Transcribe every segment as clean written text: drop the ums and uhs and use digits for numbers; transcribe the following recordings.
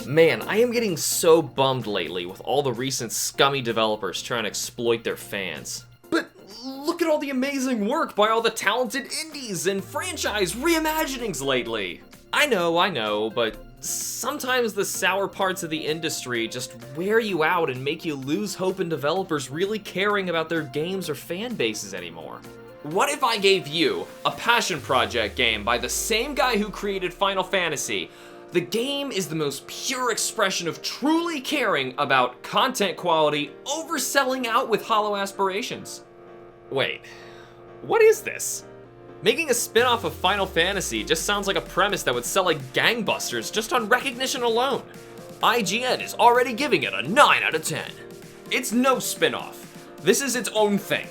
Man, I am getting so bummed lately with all the recent scummy developers trying to exploit their fans. But look at all the amazing work by all the talented indies and franchise reimaginings lately. I know, but sometimes the sour parts of the industry just wear you out and make you lose hope in developers really caring about their games or fan bases anymore. What if I gave you a passion project game by the same guy who created Final Fantasy? The game is the most pure expression of truly caring about content quality over selling out with hollow aspirations. Wait, what is this? Making a spin-off of Final Fantasy just sounds like a premise that would sell like gangbusters just on recognition alone. IGN is already giving it a 9 out of 10. It's no spin-off. This is its own thing.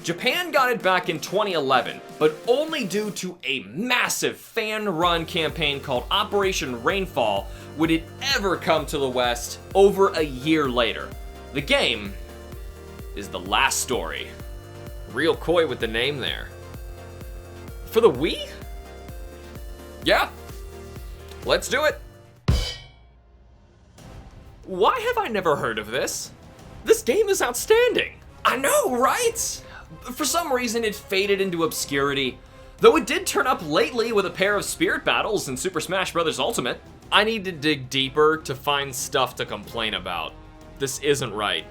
Japan got it back in 2011, but only due to a massive fan-run campaign called Operation Rainfall would it ever come to the West over a year later. The game is The Last Story. Real coy with the name there. For the Wii? Yeah, let's do it. Why have I never heard of this? This game is outstanding. I know, right? For some reason, it faded into obscurity, though it did turn up lately with a pair of spirit battles in Super Smash Bros. Ultimate. I need to dig deeper to find stuff to complain about. This isn't right.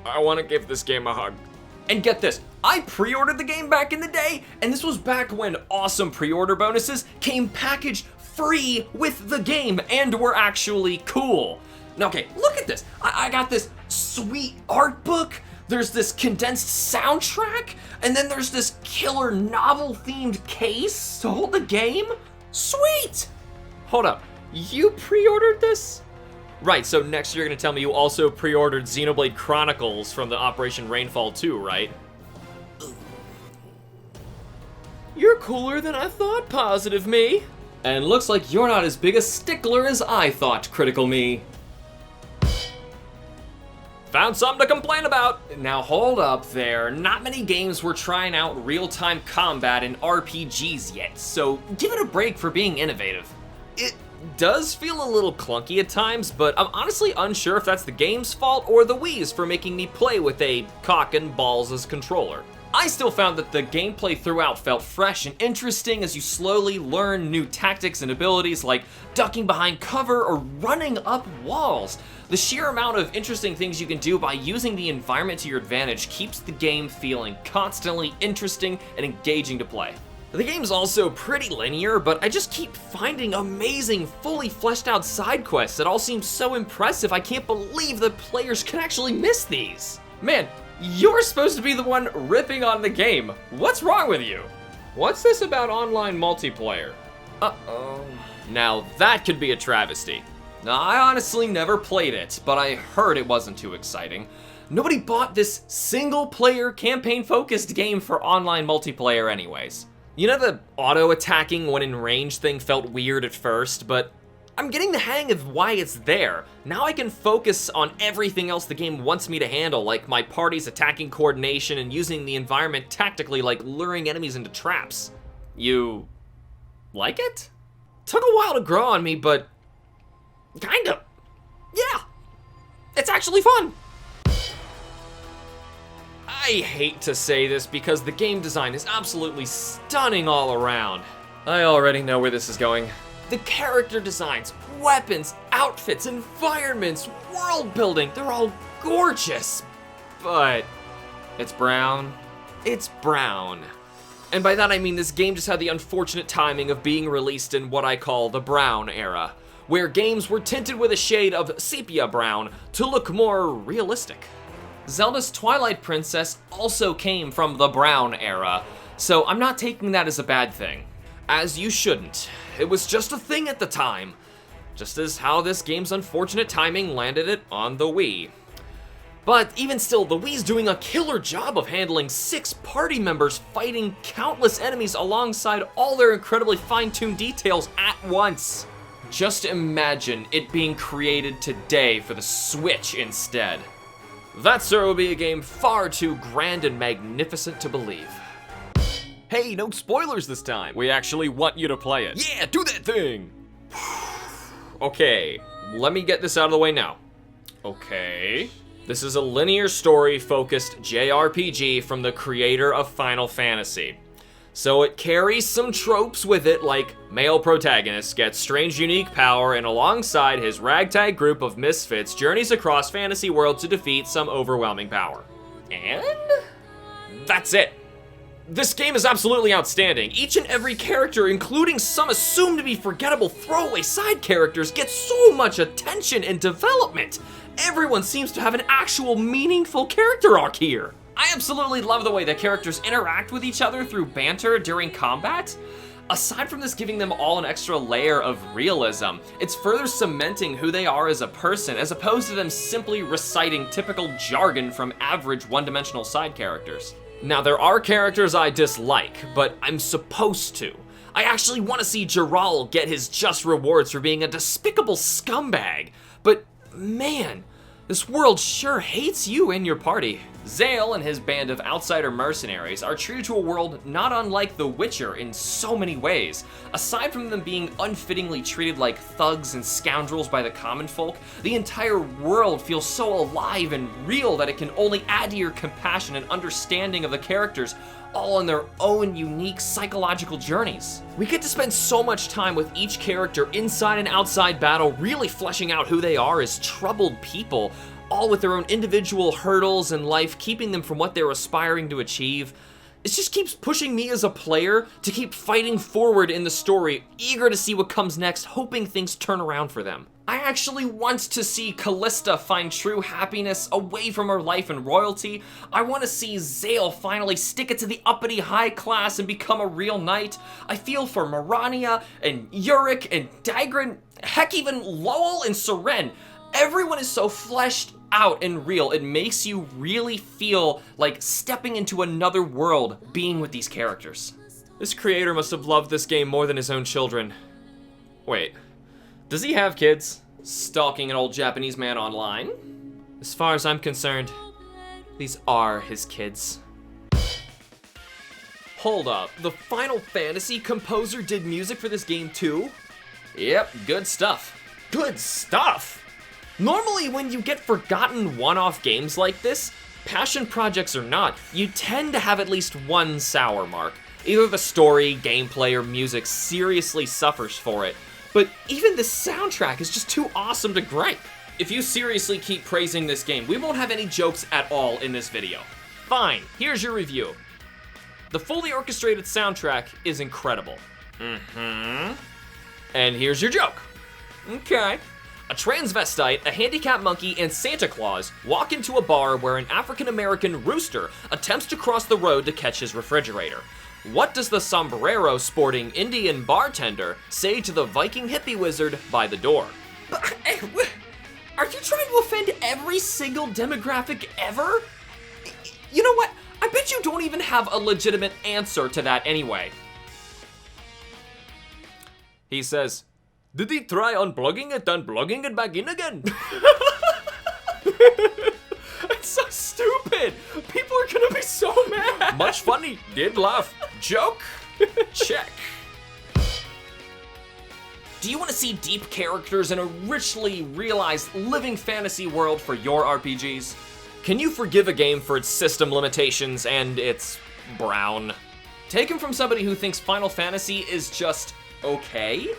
I want to give this game a hug. And get this, I pre-ordered the game back in the day, and this was back when awesome pre-order bonuses came packaged free with the game and were actually cool. Now, okay, look at this. I got this sweet art book. There's this condensed soundtrack, and then there's this killer novel-themed case to hold the game? Sweet! Hold up, you pre-ordered this? Right, so next you're gonna tell me you also pre-ordered Xenoblade Chronicles from the Operation Rainfall 2, right? You're cooler than I thought, Positive Me. And looks like you're not as big a stickler as I thought, Critical Me. Found something to complain about. Now hold up there. Not many games were trying out real-time combat in RPGs yet, so give it a break for being innovative. It does feel a little clunky at times, but I'm honestly unsure if that's the game's fault or the Wii's for making me play with a cock and balls as controller. I still found that the gameplay throughout felt fresh and interesting as you slowly learn new tactics and abilities like ducking behind cover or running up walls. The sheer amount of interesting things you can do by using the environment to your advantage keeps the game feeling constantly interesting and engaging to play. The game's also pretty linear, but I just keep finding amazing, fully fleshed out side quests that all seem so impressive. I can't believe that players can actually miss these. Man, you're supposed to be the one ripping on the game. What's wrong with you? What's this about online multiplayer? Uh-oh. Now that could be a travesty. Now, I honestly never played it, but I heard it wasn't too exciting. Nobody bought this single-player, campaign-focused game for online multiplayer anyways. You know the auto-attacking when in range thing felt weird at first, but I'm getting the hang of why it's there. Now I can focus on everything else the game wants me to handle, like my party's attacking coordination and using the environment tactically, like luring enemies into traps. You like it? Took a while to grow on me, but kinda. Yeah, it's actually fun. I hate to say this because the game design is absolutely stunning all around. I already know where this is going. The character designs, weapons, outfits, environments, world building, they're all gorgeous. But it's brown. It's brown. And by that I mean this game just had the unfortunate timing of being released in what I call the brown era, where games were tinted with a shade of sepia brown to look more realistic. Zelda's Twilight Princess also came from the brown era, so I'm not taking that as a bad thing. As you shouldn't. It was just a thing at the time. Just as how this game's unfortunate timing landed it on the Wii. But even still, the Wii's doing a killer job of handling 6 party members fighting countless enemies alongside all their incredibly fine-tuned details at once. Just imagine it being created today for the Switch instead. That, sir, would be a game far too grand and magnificent to believe. Hey, no spoilers this time. We actually want you to play it. Yeah, do that thing. Okay, let me get this out of the way now. Okay. This is a linear story focused JRPG from the creator of Final Fantasy. So it carries some tropes with it, like male protagonist gets strange unique power and alongside his ragtag group of misfits journeys across fantasy world to defeat some overwhelming power. And that's it. This game is absolutely outstanding. Each and every character, including some assumed to be forgettable throwaway side characters, gets so much attention and development. Everyone seems to have an actual meaningful character arc here. I absolutely love the way that characters interact with each other through banter during combat. Aside from this giving them all an extra layer of realism, it's further cementing who they are as a person as opposed to them simply reciting typical jargon from average one-dimensional side characters. Now, there are characters I dislike, but I'm supposed to. I actually want to see Geralt get his just rewards for being a despicable scumbag. But man, this world sure hates you and your party. Zale and his band of outsider mercenaries are true to a world not unlike The Witcher in so many ways. Aside from them being unfittingly treated like thugs and scoundrels by the common folk, the entire world feels so alive and real that it can only add to your compassion and understanding of the characters, all on their own unique psychological journeys. We get to spend so much time with each character inside and outside battle, really fleshing out who they are as troubled people, all with their own individual hurdles in life, keeping them from what they're aspiring to achieve. It just keeps pushing me as a player to keep fighting forward in the story, eager to see what comes next, hoping things turn around for them. I actually want to see Callista find true happiness away from her life and royalty. I want to see Zale finally stick it to the uppity high class and become a real knight. I feel for Marania and Yurik and Dagran, heck even Lowell and Seren. Everyone is so fleshed out and real. It makes you really feel like stepping into another world being with these characters. This creator must have loved this game more than his own children. Wait, does he have kids? Stalking an old Japanese man online? As far as I'm concerned, these are his kids. Hold up, the Final Fantasy composer did music for this game too? Yep, good stuff. Good stuff! Normally, when you get forgotten one-off games like this, passion projects or not, you tend to have at least one sour mark. Either the story, gameplay, or music seriously suffers for it, but even the soundtrack is just too awesome to gripe. If you seriously keep praising this game, we won't have any jokes at all in this video. Fine, here's your review. The fully orchestrated soundtrack is incredible. And here's your joke. Okay. A transvestite, a handicapped monkey, and Santa Claus walk into a bar where an African-American rooster attempts to cross the road to catch his refrigerator. What does the sombrero-sporting Indian bartender say to the Viking hippie wizard by the door? Are you trying to offend every single demographic ever? You know what? I bet you don't even have a legitimate answer to that anyway. He says, "Did he try unplugging it and plugging it back in again?" It's so stupid. People are gonna be so mad. Much funny. Did laugh. Joke? Check. Do you want to see deep characters in a richly realized living fantasy world for your RPGs? Can you forgive a game for its system limitations and its brown? Taken from somebody who thinks Final Fantasy is just okay,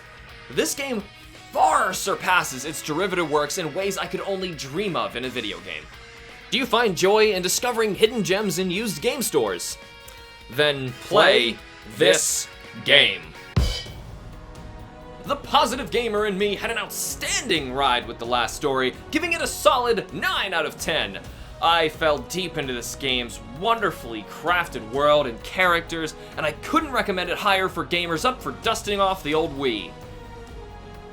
this game far surpasses its derivative works in ways I could only dream of in a video game. Do you find joy in discovering hidden gems in used game stores? Then play this game. The positive gamer in me had an outstanding ride with the last story, giving it a solid 9 out of 10. I fell deep into this game's wonderfully crafted world and characters, and I couldn't recommend it higher for gamers up for dusting off the old Wii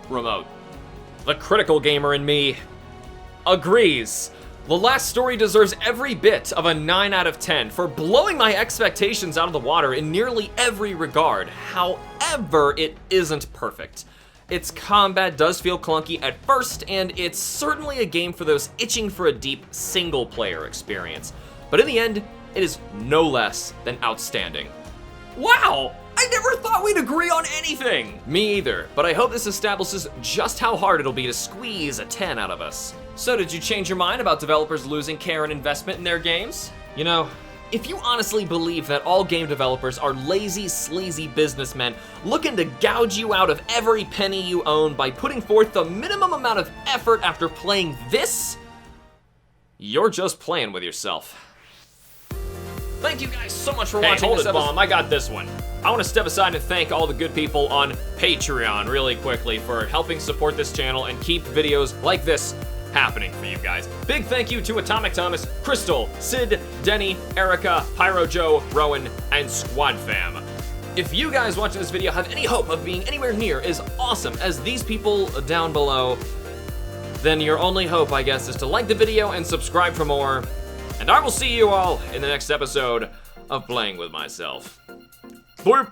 remote. The critical gamer in me agrees. The last story deserves every bit of a 9 out of 10 for blowing my expectations out of the water in nearly every regard. However, it isn't perfect. Its combat does feel clunky at first, and it's certainly a game for those itching for a deep single-player experience. But in the end, it is no less than outstanding. Wow! I never thought we'd agree on anything! Me either, but I hope this establishes just how hard it'll be to squeeze a 10 out of us. So did you change your mind about developers losing care and investment in their games? You know, if you honestly believe that all game developers are lazy, sleazy businessmen looking to gouge you out of every penny you own by putting forth the minimum amount of effort after playing this, you're just playing with yourself. Thank you guys so much for watching this episode. Bomb, I got this one. I want to step aside and thank all the good people on Patreon really quickly for helping support this channel and keep videos like this happening for you guys. Big thank you to Atomic Thomas, Crystal, Sid, Denny, Erica, Pyro Joe, Rowan, and Squad Fam. If you guys watching this video have any hope of being anywhere near as awesome as these people down below, then your only hope, I guess, is to like the video and subscribe for more. And I will see you all in the next episode of Playing With Myself. Boop!